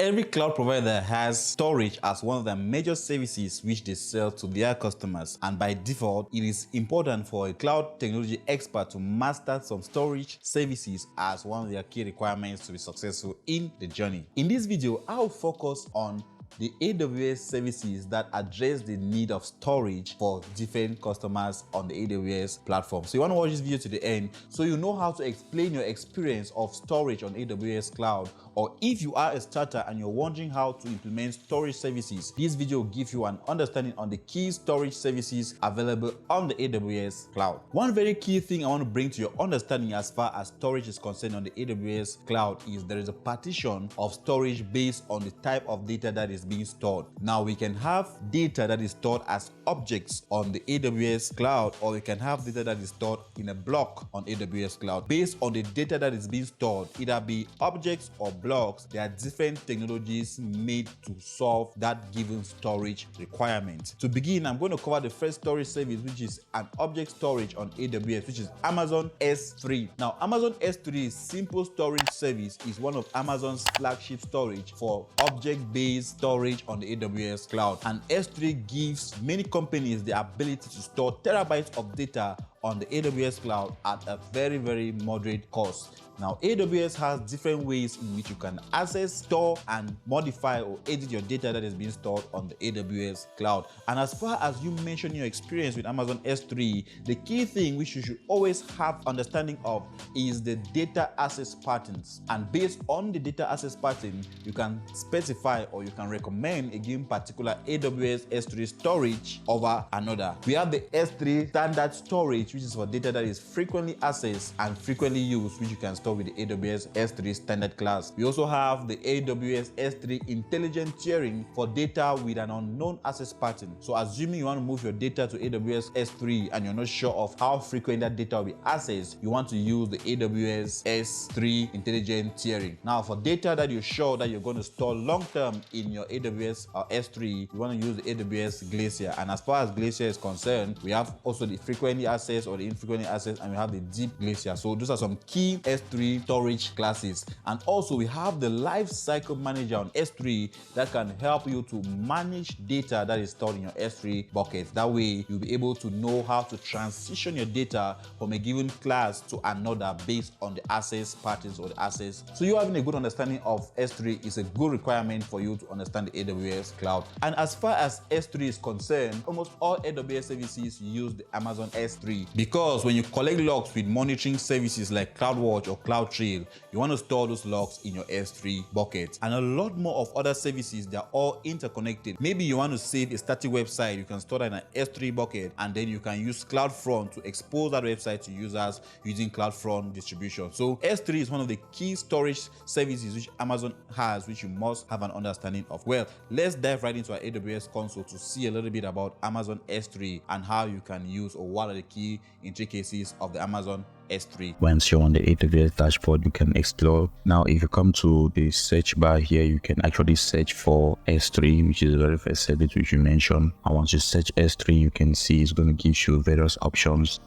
Every cloud provider has storage as one of their major services which they sell to their customers, and by default, it is important for a cloud technology expert to master some storage services as one of their key requirements to be successful in the journey. In this video, I'll focus on the AWS services that address the need of storage for different customers on the AWS platform. So you want to watch this video to the end so you know how to explain your experience of storage on AWS cloud, or if you are a starter and you're wondering how to implement storage services, this video will give you an understanding on the key storage services available on the AWS cloud. One very key thing I want to bring to your understanding as far as storage is concerned on the AWS cloud is there is a partition of storage based on the type of data that is being stored. Now we can have data that is stored as objects on the AWS cloud, or we can have data that is stored in a block on AWS cloud. Based on the data that is being stored, either be objects or blocks, there are different technologies made to solve that given storage requirement. To begin, I'm going to cover the first storage service, which is an object storage on AWS, which is Amazon S3. Now, Amazon S3 simple storage service is one of Amazon's flagship storage for object-based storage on the AWS cloud, and S3 gives many companies the ability to store terabytes of data on the AWS cloud at a very moderate cost. Now, AWS has different ways in which you can access, store, and modify or edit your data that is being stored on the AWS cloud. And as far as you mention your experience with Amazon S3, the key thing which you should always have understanding of is the data access patterns. And based on the data access pattern, you can specify or you can recommend a given particular AWS S3 storage over another. We have the S3 standard storage, which is for data that is frequently accessed and frequently used, which you can store with the AWS S3 standard class. We also have the AWS S3 intelligent tiering for data with an unknown access pattern. So assuming you want to move your data to AWS S3 and you're not sure of how frequent that data will be accessed, you want to use the AWS S3 intelligent tiering. Now, for data that you're sure that you're going to store long term in your AWS S3, you want to use the AWS Glacier. And as far as Glacier is concerned, we have also the frequently accessed or the infrequently accessed, and we have the deep Glacier. So those are some key S3 storage classes. And also we have the life cycle manager on S3 that can help you to manage data that is stored in your S3 bucket. That way you'll be able to know how to transition your data from a given class to another based on the access patterns or the access. So you having a good understanding of S3 is a good requirement for you to understand the AWS cloud. And as far as S3 is concerned, almost all AWS services use the Amazon S3, because when you collect logs with monitoring services like CloudWatch or CloudTrail, you want to store those logs in your S3 bucket. And a lot more of other services, they're all interconnected. Maybe you want to save a static website, you can store that in an S3 bucket, and then you can use CloudFront to expose that website to users using CloudFront distribution. So S3 is one of the key storage services which Amazon has, which you must have an understanding of. Well, let's dive right into our AWS console to see a little bit about Amazon S3 and how you can use, or what are the key intricacies of the Amazon S3. Once you're on the AWS dashboard, you can explore. Now, if you come to the search bar here, you can actually search for S3, which is the very first service which you mentioned. And once you search S3, you can see it's going to give you various options.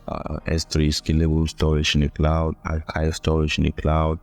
S3 scalable storage in the cloud, archive storage in the cloud.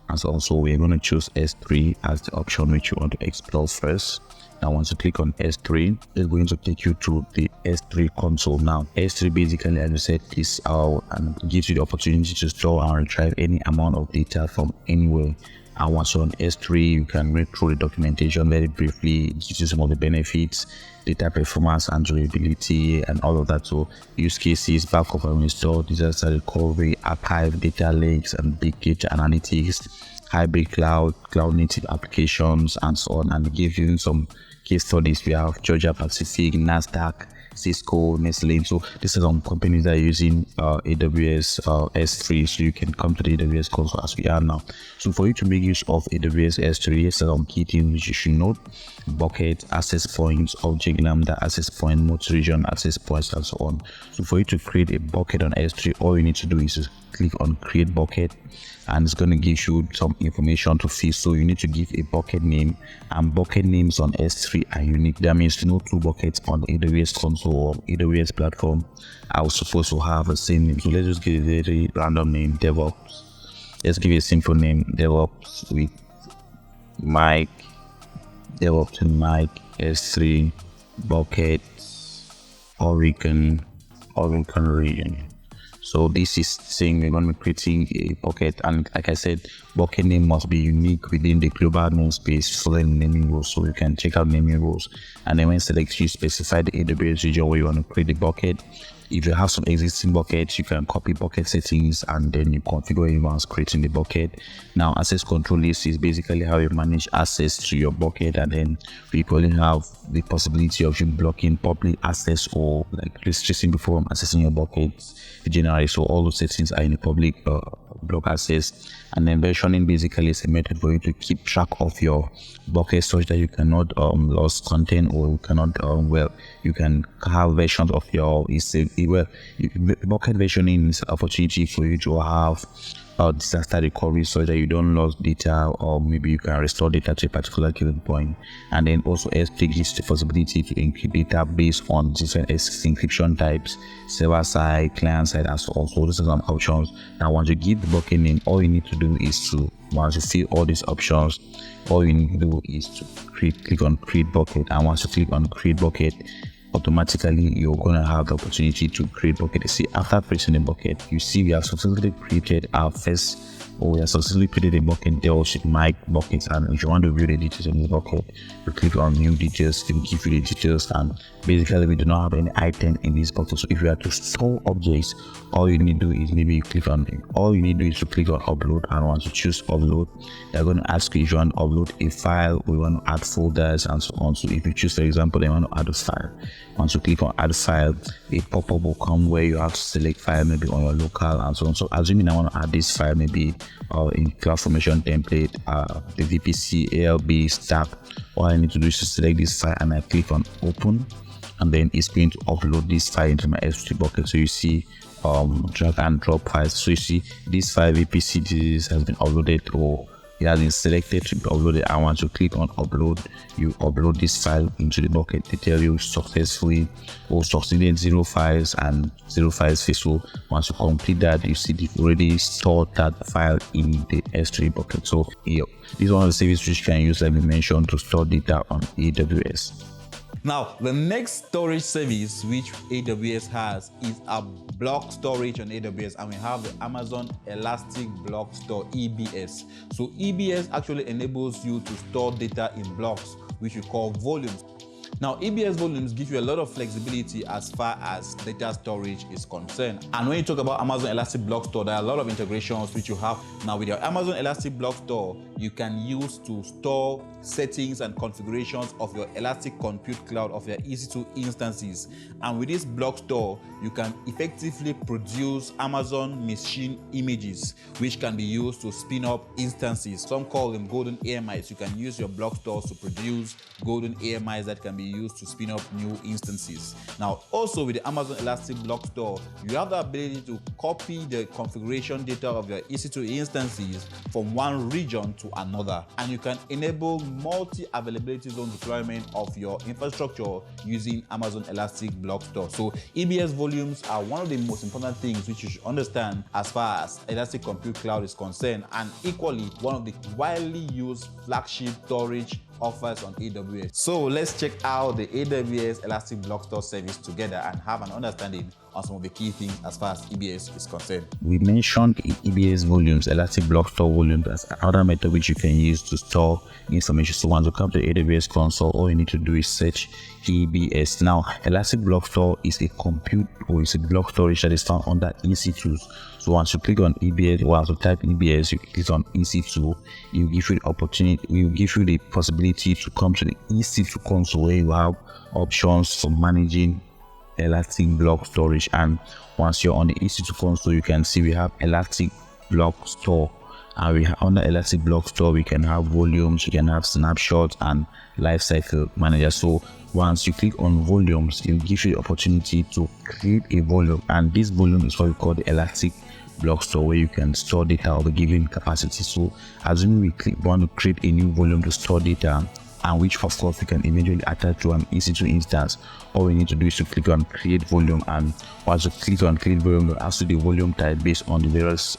And so also we're going to choose S3 as the option which you want to explore first. Now, once you click on S3, it's going to take you to the S3 console. Now, S3 basically, as I said, is and gives you the opportunity to store and retrieve any amount of data from anywhere. And once you're on S3, you can read through the documentation very briefly. It gives you some of the benefits, data performance and durability, and all of that. So use cases, backup and restore, disaster recovery, archive, data lakes, and big data analytics, hybrid cloud native applications, and so on. And give you some case studies. We have Georgia Pacific, Nasdaq, Cisco, Nestle. So these are some companies that are using AWS S3. So you can come to the AWS console as we are now. So for you to make use of AWS S3, here's some key things which you should note: bucket, access points, object lambda, access point, multi-region access points, and so on. So for you to create a bucket on S3, all you need to do is just click on create bucket, and it's going to give you some information to fill. So you need to give a bucket name, and bucket names on S3 are unique. That means no two buckets on the AWS console or AWS platform are supposed to have the same name. So let's just give a very random name, DevOps. Let's give it a simple name, DevOps with mic, DevOps and mic, S3, bucket, Oregon region. So this is saying we're going to be creating a bucket, and like I said, bucket name must be unique within the global namespace following naming rules. So you can check out naming rules, and then when select, you specify the AWS region where you want to create the bucket. If you have some existing buckets, you can copy bucket settings and then you configure it once creating the bucket. Now, access control list is basically how you manage access to your bucket, and then we probably have the possibility of you blocking public access or like restricting people from accessing your buckets generally. So all those settings are in the public block access. And then versioning basically is a method for you to keep track of your bucket such that you cannot lose content, or you cannot you can have versions of your bucket versioning is an opportunity for you to have disaster recovery so that you don't lose data, or maybe you can restore data to a particular given point. And then also S3 gives the possibility to encrypt data based on different encryption types, server side, client side, and so on. So these are some options. Now once you give the bucket name, all you need to do is to, once you fill all these options, all you need to do is to click on create bucket. And once you click on create bucket, automatically you're going to have the opportunity to create bucket. You see, after creating a bucket, you see we have successfully created our first, or we have successfully created a bucket DevOps with mic buckets. And if you want to view the details in the bucket, you click on new details, it will give you the details. And basically we do not have any item in this bucket. So if you are to store objects, all you need to do is maybe you click on all you need to do is to click on upload, and once you choose upload, they're going to ask you if you want to upload a file, we want to add folders and so on. So if you choose, for example, they want to add a file, once you click on add file, a pop-up will come where you have to select file maybe on your local and so on. So assuming I want to add this file maybe in CloudFormation template, the VPC ALB stack, all I need to do is to select this file and I click on open, and then it's going to upload this file into my S3 bucket. So you see drag and drop files. So you see this file VPC this has been uploaded, or it has been selected to be uploaded. And once you click on upload, you upload this file into the bucket. They tell you successfully or succeeded 0 files and 0 files faithful. Once you complete that, you see they've already stored that file in the S3 bucket. So this is one of the services which you can use, like we mentioned, to store data on AWS. Now, the next storage service which AWS has is a block storage on AWS, and we have the Amazon Elastic Block Store, EBS. So EBS actually enables you to store data in blocks, which we call volumes. Now, EBS volumes give you a lot of flexibility as far as data storage is concerned. And when you talk about Amazon Elastic Block Store, there are a lot of integrations which you have. Now, with your Amazon Elastic Block Store, you can use to store settings and configurations of your Elastic Compute Cloud, of your EC2 instances. And with this block store, you can effectively produce Amazon machine images, which can be used to spin up instances. Some call them golden AMIs. You can use your block stores to produce golden AMIs that can be used to spin up new instances. Now, also with the Amazon Elastic Block Store, you have the ability to copy the configuration data of your EC2 instances from one region to another, and you can enable multi-availability zone deployment of your infrastructure using Amazon Elastic Block Store. So EBS volumes are one of the most important things which you should understand as far as Elastic Compute Cloud is concerned, and equally one of the widely used flagship storage offers on AWS. So let's check out the AWS Elastic Block Store service together and have an understanding on some of the key things as far as EBS is concerned. We mentioned EBS volumes, Elastic Block Store volumes, as another method which you can use to store information. So once you come to the AWS console, all you need to do is search EBS. Now, Elastic Block Store is a compute, or is a block storage that is found under EC2. So once you click on EBS, once you type EBS, you click on EC2, it will give you the opportunity, it will give you the possibility to come to the EC2 console where you have options for managing Elastic Block Storage. And once you're on the EC2 console, you can see we have Elastic Block Store, and we have under Elastic Block Store we can have volumes, we can have snapshots and lifecycle manager. So once you click on volumes, it will give you the opportunity to create a volume, and this volume is what we call the Elastic Block Store, where you can store data of a given capacity. So assuming we want to create a new volume to store data, and which of course we can eventually attach to an EC2 instance, all we need to do is to click on create volume, and once you click on create volume, you'll ask the volume type based on the various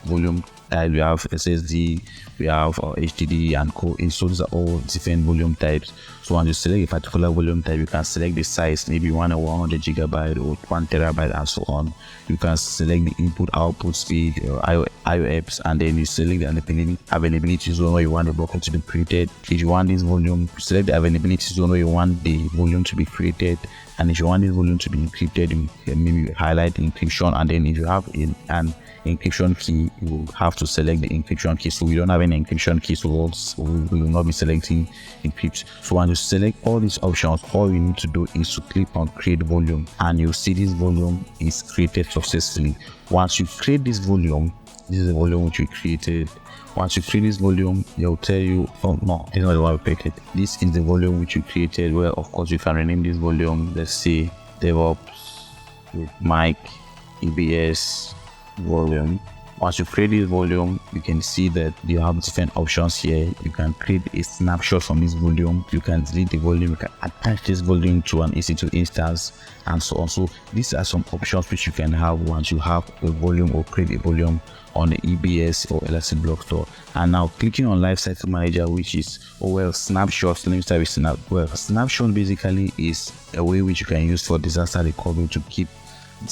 volume types. We have SSD, we have HDD and co. So these are all different volume types. So once you select a particular volume type, you can select the size, maybe you want a 100 gigabyte or 1 terabyte and so on. You can select the input-output speed, IOPS, and then you select the availability zone where you want the bucket to be created. If you want this volume, select the availability zone where you want the volume to be created. And if you want this volume to be encrypted, you can maybe highlight the encryption, and then if you have an encryption key, you will have to select the encryption key. So we don't have any encryption key, so we will not be selecting encrypt. So when you select all these options, all you need to do is to click on create volume, and you'll see this volume is created successfully. Once you create this volume, this is the volume which we created. Once you create this volume, they'll tell you, oh no, it's not the one we created. This is the volume which you created, where of course you can rename this volume. Let's say DevOps with mic EBS volume. Once you create this volume, you can see that you have different options here. You can create a snapshot from this volume. You can delete the volume. You can attach this volume to an EC2 instance and so on. So these are some options which you can have once you have a volume or create a volume on the EBS or Elastic Block Store. And now clicking on Lifecycle Manager, which is snapshots. Let me start with snapshot basically is a way which you can use for disaster recovery to keep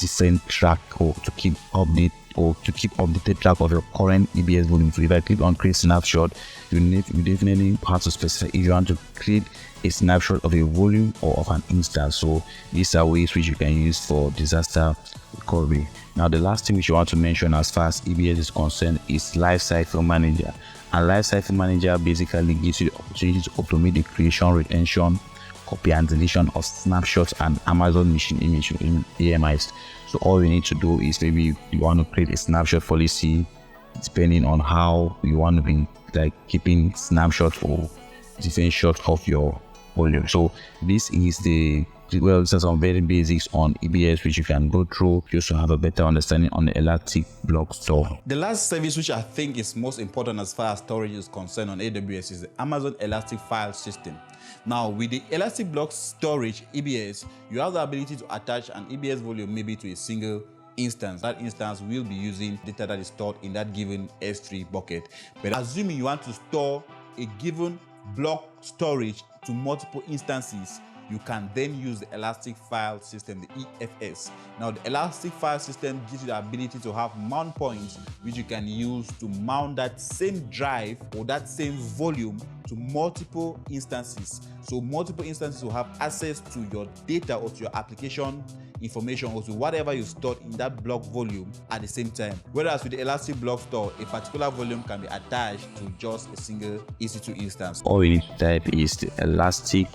different track or to keep updated track of your current EBS volume. So if I click on create snapshot, you definitely have to specify if you want to create a snapshot of a volume or of an instance. So these are ways which you can use for disaster recovery. Now the last thing which you want to mention as far as EBS is concerned is Lifecycle Manager. And Lifecycle Manager basically gives you the opportunity to automate the creation, retention, copy and deletion of snapshots and Amazon machine image in AMIs. So all you need to do is maybe you want to create a snapshot policy depending on how you want to be keeping snapshots or different shots of your volume. So these are some very basics on EBS which you can go through just to have a better understanding on the Elastic Block Store. The last service which I think is most important as far as storage is concerned on AWS is the Amazon Elastic File System. Now with the Elastic Block Storage EBS, you have the ability to attach an EBS volume maybe to a single instance. That instance will be using data that is stored in that given S3 bucket. But assuming you want to store a given block storage to multiple instances, you can then use the Elastic File System, the EFS. Now the Elastic File System gives you the ability to have mount points which you can use to mount that same drive or that same volume to multiple instances. So multiple instances will have access to your data or to your application information or to whatever you stored in that block volume at the same time. Whereas with the Elastic Block Store, a particular volume can be attached to just a single EC2 instance. All you need to type is the Elastic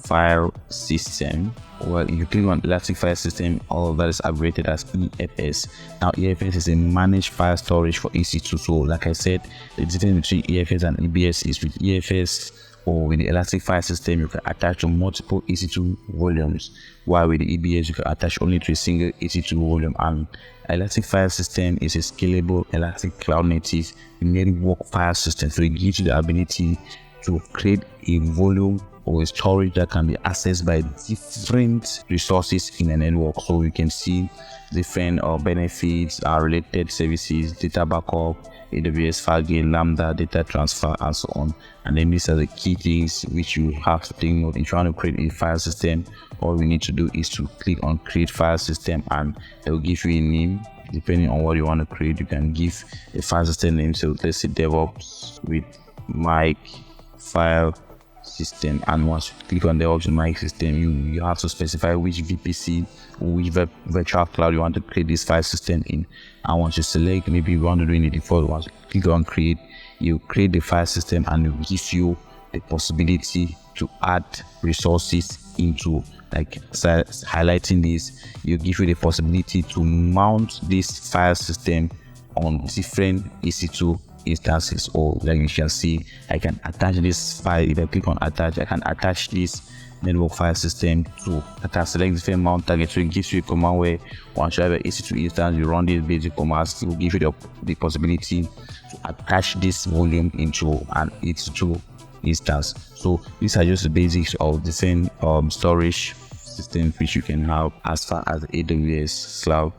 File System. Well, if you click on Elastic File System, all of that is abbreviated as EFS. Now EFS is a managed file storage for EC2. So like I said, the difference between EFS and EBS is with EFS or with the Elastic File System, you can attach to multiple EC2 volumes, while with the EBS you can attach only to a single EC2 volume. And Elastic File System is a scalable Elastic Cloud Native network file system. So it gives you the ability to create a volume or a storage that can be accessed by different resources in a network. So you can see different benefits, related services, data backup, AWS, Fargate, Lambda, data transfer, and so on. And then these are the key things which you have to take note. If you want to create a file system, all we need to do is to click on create file system, and it will give you a name. Depending on what you want to create, you can give a file system name. So let's say DevOps with mic file system, and once you click on the option mic system, you have to specify which VPC or which virtual cloud you want to create this file system in. And once you select, maybe you want to do in the default, once you click on create, you create the file system, and it will give you the possibility to add resources into, like highlighting this, you give you the possibility to mount this file system on different EC2 instances. Or like you can see, I can attach this file. If I click on attach, I can attach this network file system to select different mount target. So it gives you a command where once you have an EC2 instance, you run these basic commands. It will give you the possibility to attach this volume into an EC2 instance. So these are just the basics of the same storage system which you can have as far as AWS cloud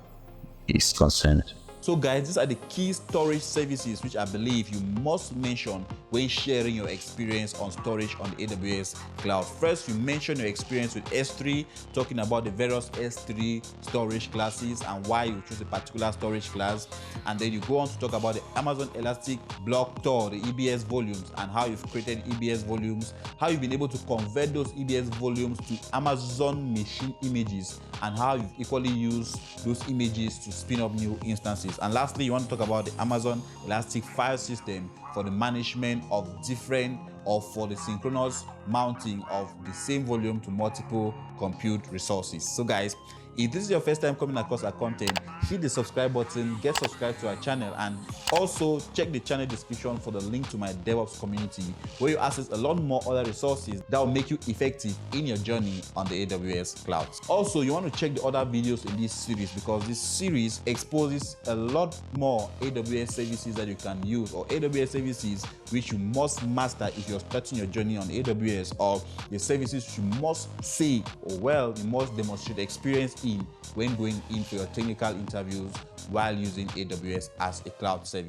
is concerned. So guys, these are the key storage services which I believe you must mention when sharing your experience on storage on the AWS cloud. First, you mention your experience with S3, talking about the various S3 storage classes and why you choose a particular storage class. And then you go on to talk about the Amazon Elastic Block Store, the EBS volumes, and how you've created EBS volumes, how you've been able to convert those EBS volumes to Amazon machine images, and how you've equally used those images to spin up new instances. And lastly, you want to talk about the Amazon Elastic File System for the management of different or for the synchronous mounting of the same volume to multiple compute resources. So guys, if this is your first time coming across our content, hit the subscribe button, get subscribed to our channel, and also check the channel description for the link to my DevOps community, where you access a lot more other resources that will make you effective in your journey on the AWS cloud. Also, you want to check the other videos in this series because this series exposes a lot more AWS services that you can use, or AWS services which you must master if you're starting your journey on AWS, or the services you must say, or well, you must demonstrate experience in when going in for your technical interviews while using AWS as a cloud service.